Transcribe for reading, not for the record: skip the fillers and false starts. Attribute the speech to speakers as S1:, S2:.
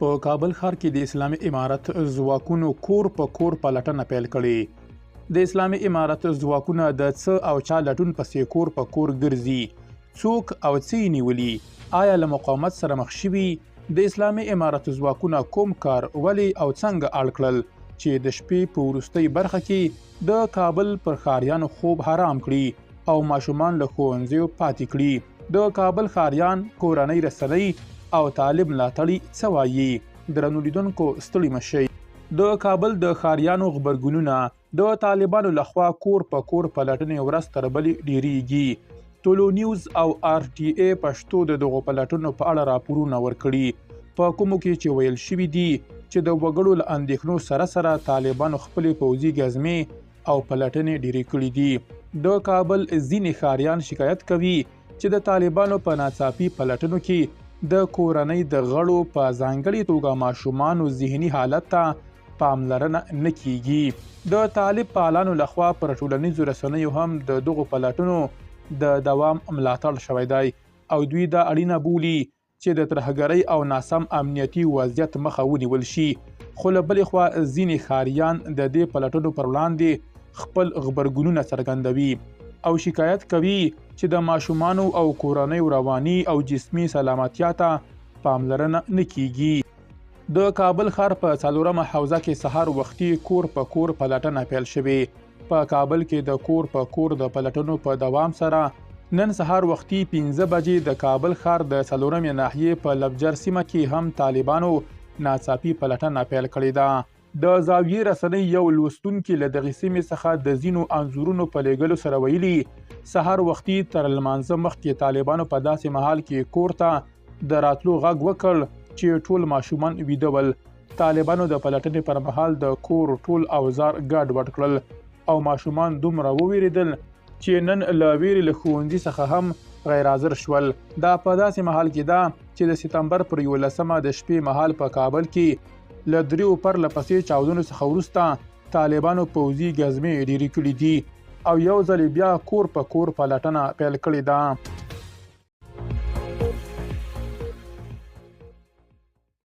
S1: په کابل ښار کې د اسلامي امارت ځواکونو کور په کور پلټنه پیل کړې. د اسلامي امارت ځواکونه د څه او چا لټون پسې کور په کور ګرځي، څوک او څه یې نیولي، آیا له مقاومت سره مخ شوي، د اسلامي امارت ځواکونه کوم کار ولې او څنګه اړ کړل چې د شپې په وروستۍ برخه کې د کابل پر ښاریانو خوب حرام کړي او ماشومان له ښوونځیو پاتې کړي. د کابل ښاریان، کورنۍ رسنۍ او طالب ملاتړي څه وایي؟ درنو لیدونکو ستړي مشئ. د کابل د ښاریانو غبرګونونه د طالبانو لخوا کور په کور پلټنې ورځ تر بلې ډیریږي. ټولو نیوز او RTA پښتو د دغو پلټنو په اړه راپورونه ورکړي، په کومو کې چې ویل شوي دي چې د وګړو له اندېښنو سره سره طالبانو خپلې پوځي ګزمې او پلټنې ډیرې کړي دي. د کابل ځینې ښاریان شکایت کوي چې د طالبانو په ناڅاپي پلټنو کې د کورنۍ د غړو په ځانګړې توګه ماشومانو ذهني حالت ته پاملرنه نه کیږي. د طالب پالانو لخوا پر ټولنیزو رسنیو هم د دغو پلټنو د دوام ملاتړ شوی دی او دوی دا اړینه بولي چې د ترهګرۍ او ناسم امنیتي وضعیت مخه ونیول شي. خو له بلې خوا ځینې ښاریان د دې پلټنو پر وړاندې خپل غبرګونونه څرګندوي او شکایت کوي چې د ماشومانو او کورنیو رواني او جسمي سلامتیا ته پاملرنه نه کیږي. د کابل ښار په 4مه حوزه کې سهار وختي کور په کور پلټنه پیل شوې. په کابل کې د کور په کور د پلټنو په دوام سره نن سهار وختي 5 بجې د کابل ښار د 4مې ناحیې په لبجر سیمه کې هم طالبانو ناڅاپي پلټنه پیل کړې ده. د زاویې رسنۍ یو لوستونکي له دغې سیمې څخه د ځینو انځورونو په لیږلو سره ویلي سهار وختي تر لمانځه مخکې طالبانو په داسې مهال کې کور ته د راتلو غږ وکړ چې ټول ماشومان ویده ول. طالبانو د پلټنې پر مهال د کور ټول اوزار ګډ وډ کړل او ماشومان دومره وویریدل چې نن له ویرې له ښوونځي څخه هم غیر حاضر شول. دا په داسې مهال کې ده چې د سپتمبر پر 11مه د شپې مهال په کابل کې له 3 پرله پسې چاودنو څخه وروسته طالبانو پوځي ګزمې ډیرې کړي دي او یو ځل بیا کور په کور پلټنه پیل کړې ده.